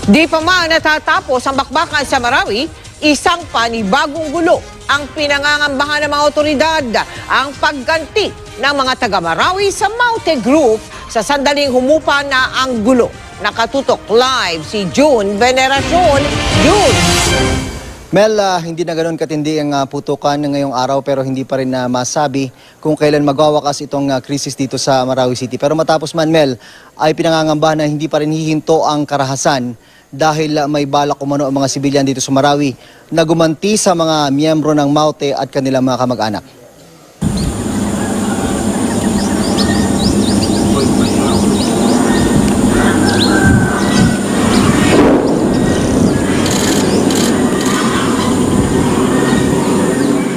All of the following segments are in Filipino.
Di pa man natatapos ang bakbakan sa Marawi, isang panibagong gulo ang pinangangambahan ng mga otoridad, ang pagganti ng mga taga-Marawi sa Maute Group sa sandaling humupa na ang gulo. Nakatutok live si June Veneracion. June! Mel, hindi na ganoon katindi ang putukan ngayong araw pero hindi pa rin masabi kung kailan magwawakas itong krisis dito sa Marawi City. Pero matapos man, Mel, ay pinangangambahan na hindi pa rin hihinto ang karahasan dahil may balak umano ang mga sibilyan dito sa Marawi na gumanti sa mga miyembro ng Maute at kanilang mga kamag-anak.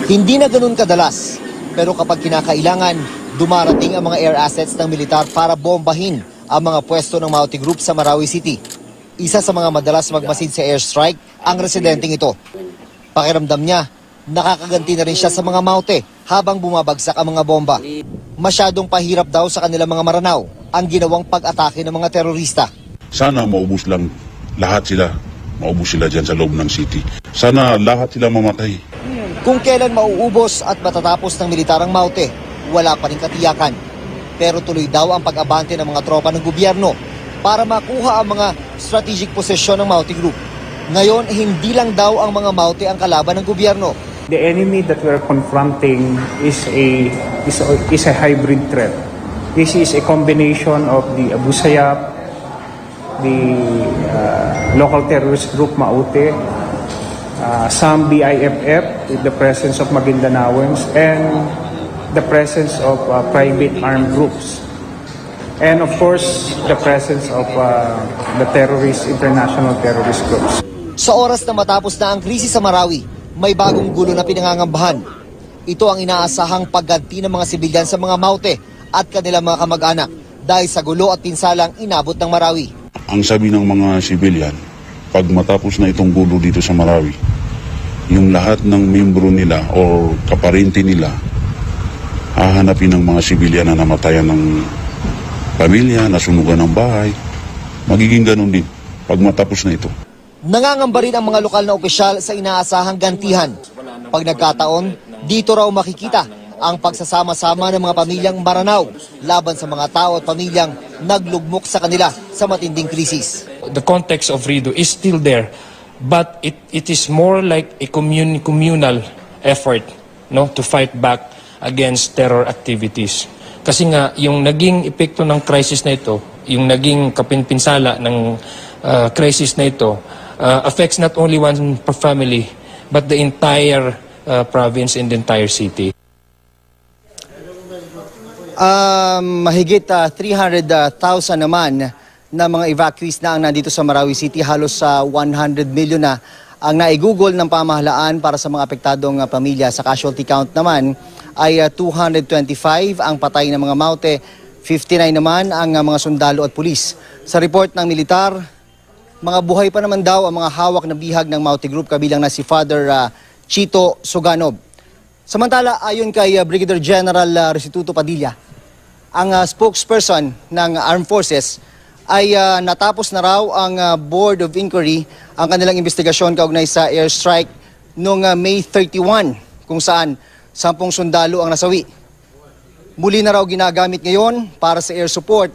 Hindi na ganun kadalas, pero kapag kinakailangan, dumarating ang mga air assets ng militar para bombahin ang mga pwesto ng Maute Group sa Marawi City. Isa sa mga madalas magmasid sa airstrike ang residenteng ito. Pakiramdam niya, nakakaganti na rin siya sa mga Maute habang bumabagsak ang mga bomba. Masyadong pahirap daw sa kanilang mga maranaw ang ginawang pag-atake ng mga terorista. Sana maubos lang lahat sila. Maubos sila dyan sa loob ng city. Sana lahat sila mamatay. Kung kailan mauubos at matatapos ng militar ang Maute, wala pa rin katiyakan. Pero tuloy daw ang pag-abante ng mga tropa ng gobyerno para makuha ang mga strategic posisyon ng Maute Group. Ngayon, hindi lang daw ang mga Maute ang kalaban ng gobyerno. The enemy that we're confronting is a hybrid threat. This is a combination of the Abu Sayyaf, the local terrorist group Maute, some BIFF with the presence of Maguindanaoans, and the presence of private armed groups. And of course, the presence of the international terrorist groups. Sa oras na matapos na ang krisis sa Marawi, may bagong gulo na pinangangambahan. Ito ang inaasahang pagganti ng mga sibilyan sa mga Maute at kanilang mga kamag-anak dahil sa gulo at pinsalang inabot ng Marawi. Ang sabi ng mga sibilyan, pag matapos na itong gulo dito sa Marawi, yung lahat ng membro nila o kaparente nila hahanapin ng mga sibilyan na namatayan ng pamilya, nasunugan ng bahay. Magiging ganun din pag matapos na ito. Nangangamba rin ang mga lokal na opisyal sa inaasahang gantihan. Pag nagkataon, dito raw makikita ang pagsasama-sama ng mga pamilyang Maranao laban sa mga tao at pamilyang naglugmok sa kanila sa matinding krisis. The context of RIDO is still there, but it is more like a communal effort, no, to fight back against terror activities. Kasi nga, yung naging epekto ng crisis na ito, yung naging kapinpinsala ng crisis na ito, affects not only one family, but the entire province and the entire city. Mahigit 300,000 naman na mga evacuees na ang nandito sa Marawi City. Halos 100 million na ang naigugol ng pamahalaan para sa mga apektadong pamilya. Sa casualty count naman ay 225 ang patay ng mga Maute, 59 naman ang mga sundalo at pulis. Sa report ng militar, mga buhay pa naman daw ang mga hawak na bihag ng Maute Group, kabilang na si Father Chito Suganob. Samantala, ayon kay Brigadier General Restituto Padilla, ang spokesperson ng Armed Forces ay natapos na raw ang Board of Inquiry ang kanilang investigasyon kaugnay sa airstrike noong May 31, kung saan 10 sundalo ang nasawi. Muli na raw ginagamit ngayon para sa air support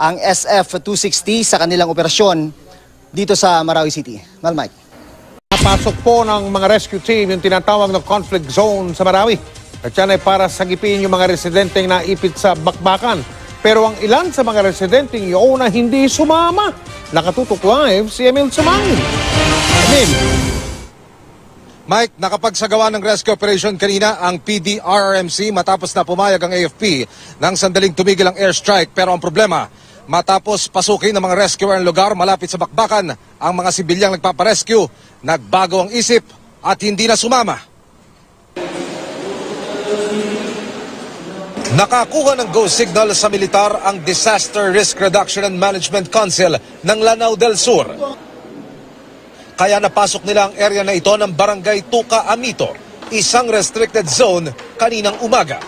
ang SF-260 sa kanilang operasyon dito sa Marawi City. Mike. Napasok po ng mga rescue team yung tinatawag na conflict zone sa Marawi. At yan ay para sagipin yung mga residenteng naipit sa bakbakan. Pero ang ilan sa mga residenteng yun na hindi sumama. Nakatutok live si Emil Sumangin. Emil. Mike, nakapagsagawa ng rescue operation kanina ang PDRRMC matapos na pumayag ang AFP nang sandaling tumigil ang airstrike. Pero ang problema, matapos pasukin ng mga rescuer ang lugar malapit sa bakbakan, ang mga sibilyang nagpaparescue, nagbago ang isip at hindi na sumama. Nakakuha ng go signal sa militar ang Disaster Risk Reduction and Management Council ng Lanao del Sur. Kaya napasok nila ang area na ito ng Barangay Tuca Amito, isang restricted zone kaninang umaga.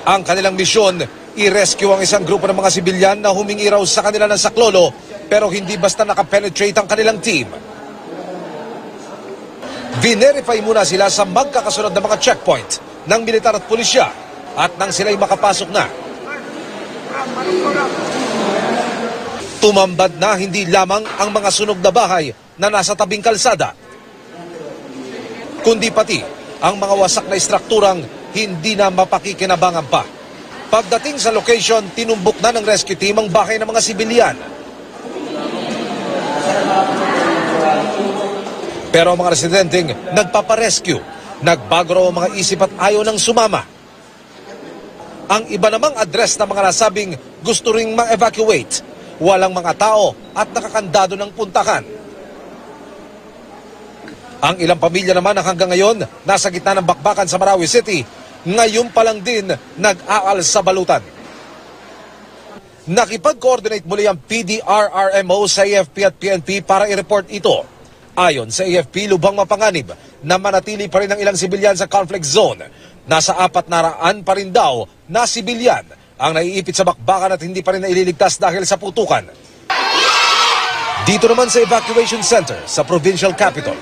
Ang kanilang misyon, i-rescue ang isang grupo ng mga sibilyan na humingi raw sa kanila ng saklolo pero hindi basta nakapenetrate ang kanilang team. Verify muna sila sa magkakasunod na mga checkpoint ng militar at pulisya at nang sila'y makapasok na, tumambad na hindi lamang ang mga sunog na bahay na nasa tabing kalsada, kundi pati ang mga wasak na istrukturang hindi na mapakikinabangan pa. Pagdating sa location, tinumbok na ng rescue team ang bahay ng mga sibilyan. Pero ang mga residenteng nagpaparescue, nagbago raw ang mga isip at ayaw nang sumama. Ang iba namang address ng mga nasabing gusto ring ma-evacuate, walang mga tao at nakakandado ng puntahan. Ang ilang pamilya naman na hanggang ngayon nasa gitna ng bakbakan sa Marawi City, ngayon pa lang din nag-aal sa balutan. Nakipag-coordinate muli ang PDRRMO sa AFP at PNP para i-report ito. Ayon sa AFP, lubhang mapanganib na manatili pa rin ang ilang sibilyan sa conflict zone. Nasa 400 pa rin daw na sibilyan ang naiipit sa bakbakan at hindi pa rin naililigtas dahil sa putukan. Dito naman sa evacuation center sa provincial capital,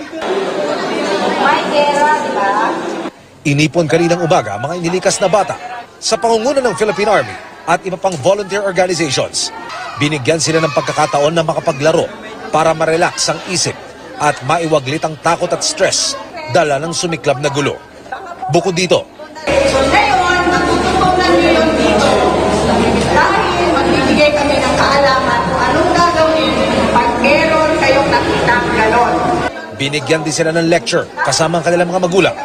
inipon kaninang umaga ang mga inilikas na bata sa pangunguna ng Philippine Army at iba pang volunteer organizations. Binigyan sila ng pagkakataon na makapaglaro para ma-relax ang isip at maiwaglit ang takot at stress dala ng sumiklab na gulo. Bukod dito, so ngayon, natututunan niyo yun dito dahil magbibigay kami ng kaalaman kung anong gagawin pag meron kayong nakitang galon. binigyan din sila ng lecture kasama ang kanilang mga magulang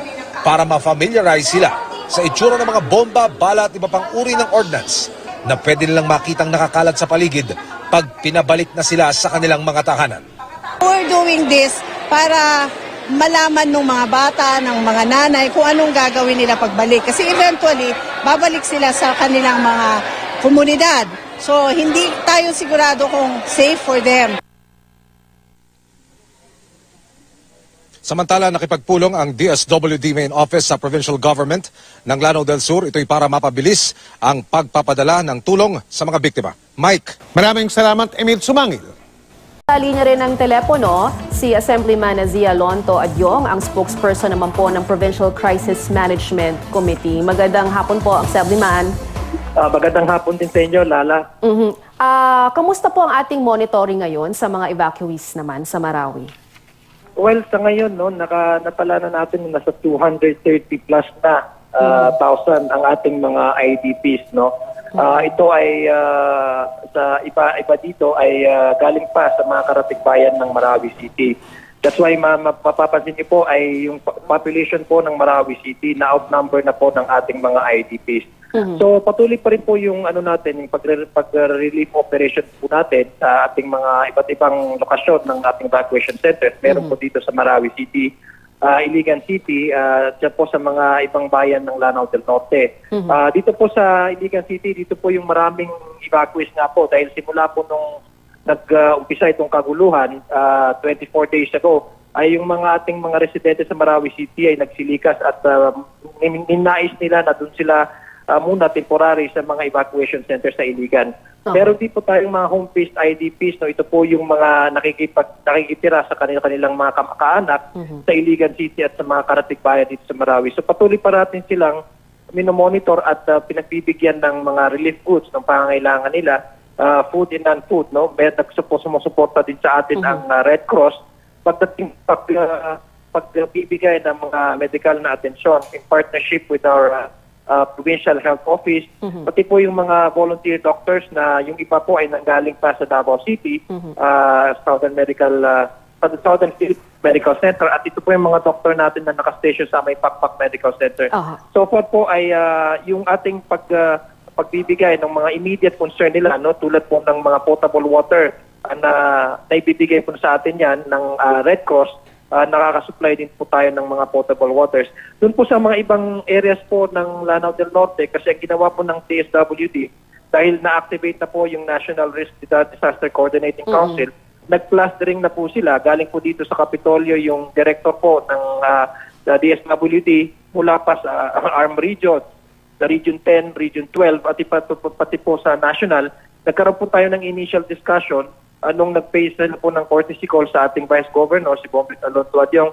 para ma-familiarize sila sa itsura ng mga bomba, bala at iba pang uri ng ordnance na pwede nilang makitang nakakalat sa paligid pag pinabalik na sila sa kanilang mga tahanan. We're doing this para malaman ng mga bata, ng mga nanay kung anong gagawin nila pagbalik. Kasi eventually, babalik sila sa kanilang mga komunidad. So, hindi tayo sigurado kung safe for them. Samantala, nakipagpulong ang DSWD Main Office sa Provincial Government ng Lanao del Sur. Ito'y para mapabilis ang pagpapadala ng tulong sa mga biktima. Mike. Maraming salamat, Emil Sumangil. Sa linya rin ng telepono, si Assemblyman Nazia Lonto Adyong, ang spokesperson naman po ng Provincial Crisis Management Committee. Magandang hapon po, Assemblyman. Magandang hapon din sa inyo, Lala. Kamusta po ang ating monitoring ngayon sa mga evacuees naman sa Marawi? Well, sa ngayon, no, natala na natin nasa 230 plus na thousand ang ating mga IDPs, no. Ito ay sa iba dito ay galing pa sa mga karatig-bayan ng Marawi City. That's why mapapansin niyo po ay yung population po ng Marawi City na outnumber na po ng ating mga IDPs. So patuloy pa rin po yung yung pag-relief operation po natin sa ating mga iba't ibang lokasyon ng ating evacuation centers. Meron po dito sa Marawi City, Iligan City, at po sa mga ibang bayan ng Lanao del Norte. Dito po sa Iligan City, dito po yung maraming evacuees nga po dahil simula po nung nag-umpisa itong kaguluhan 24 days ago, ay yung mga ating mga residente sa Marawi City ay nagsilikas at ninais nila na doon sila muna temporary sa mga evacuation center sa Iligan. Pero di po tayong mga home-based IDPs, no, ito po yung mga nakikitira sa kanilang mga kamag-anak sa Iligan City at sa mga karatig-bayan dito sa Marawi. So patuloy pa natin silang minomonitor at pinagbibigyan ng mga relief goods ng pangangailangan nila, food and non-food, no. May sumusuporta din sa atin ang Red Cross pagdating pagbibigay ng mga medical na atensyon in partnership with our Provincial Health Office, pati po yung mga volunteer doctors na yung iba po ay nanggaling pa sa Davao City, Southern Philippines Medical Center, at ito po yung mga doctor natin na nakastation sa may Pakpak Medical Center. So far po ay yung ating pagbibigay ng mga immediate concern nila, no, tulad po ng mga potable water na naibibigay po sa atin yan ng Red Cross. Nakakasupply din po tayo ng mga potable waters. Doon po sa mga ibang areas po ng Lanao del Norte, kasi ang ginawa po ng DSWD, dahil na-activate na po yung National Risk Disaster Coordinating Council, nag-plastering na po sila. Galing po dito sa Kapitolyo yung director po ng DSWD mula pa sa ARM Region, the Region 10, Region 12, at pati po sa National. Nagkaroon po tayo ng initial discussion nung nag-face na po ng courtesy call sa ating Vice Governor, si Bongbong Alonto Adyong,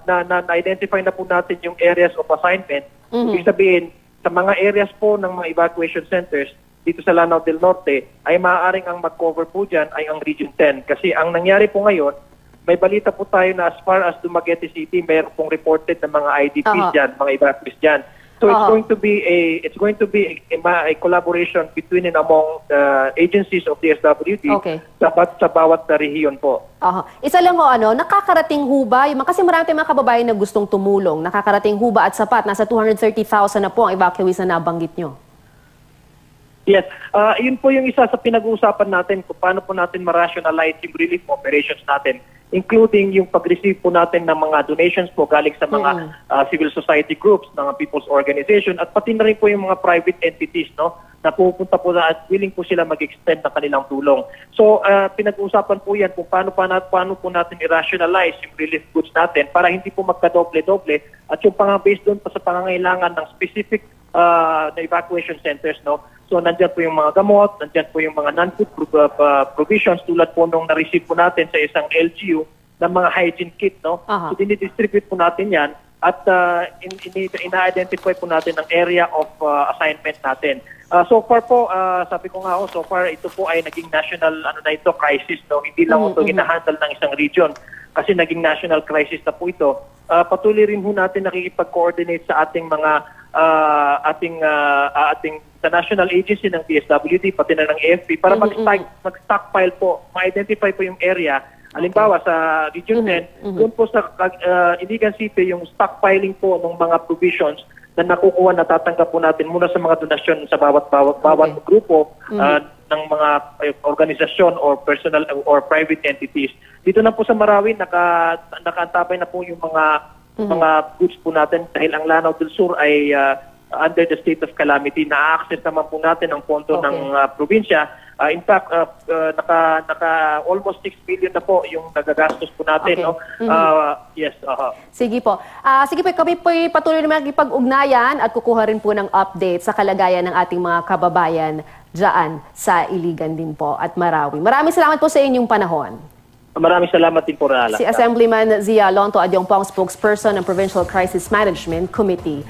na-identify na po natin yung areas of assignment. Ibig sabihin, sa mga areas po ng mga evacuation centers dito sa Lanao del Norte, ay maaaring ang mag-cover po dyan ay ang Region 10. Kasi ang nangyari po ngayon, may balita po tayo na as far as Dumaguete City, mayroon pong reported na mga IDPs dyan, mga evacuees dyan. So it's going to be a collaboration between and among the agencies of the SWD sa bawat rehiyon po. Isa lang nakakarating ho ba? Kasi marami tayong mga kababayan na gustong tumulong. Nakakarating ho ba at sapat? Nasa 230,000 na po ang evacuees na nabanggit nyo. Yes. Yun po yung isa sa pinag-uusapan natin kung paano po natin ma-rationalize yung relief operations natin, including yung pag-receive po natin ng mga donations po galing sa mga civil society groups, mga people's organization, at pati na rin po yung mga private entities, no, na pupunta po na at willing po sila mag-extend ng kanilang tulong. So, pinag-uusapan po yan kung paano po natin i-rationalize yung relief goods natin para hindi po magkadoble-doble at yung based doon pa sa pangangailangan ng specific na evacuation centers, no. So, nandiyan po yung mga gamot, nandiyan po yung mga non-food provisions tulad po nung na-receive po natin sa isang LGU ng mga hygiene kit, no. So, dinidistribute po natin yan at ina-identify po natin ang area of assignment natin. So far po, sabi ko nga so far ito po ay naging national crisis, no. Hindi lang ito hinahandle ng isang region kasi naging national crisis na po ito. Patuloy rin po natin nakikipag-coordinate sa ating mga ating sa national agency ng DSWD pati na ng AFP para mag-stockpile po, ma-identify po yung area. Halimbawa sa Region 10, doon po sa Iligan City yung stockpiling po ng mga provisions na nakukuha, natatanggap po natin mula sa mga donasyon sa bawat grupo ng mga organisasyon or personal or private entities. Dito na po sa Marawi, nakaantabay na po yung mga goods po natin dahil ang Lanao del Sur ay under the state of calamity. Na-access naman po natin ang pondo ng probinsya. In fact, naka almost 6 billion na po yung nagagastos po natin. No? Yes. Sige po. Sige po, kami po patuloy na makikipag-ugnayan at kukuha rin po ng update sa kalagayan ng ating mga kababayan dyan sa Iligan din po at Marawi. Maraming salamat po sa inyong panahon. Maraming salamat din po, Rala. Si Assemblyman Zia Lonto Adyong po ang spokesperson ng Provincial Crisis Management Committee.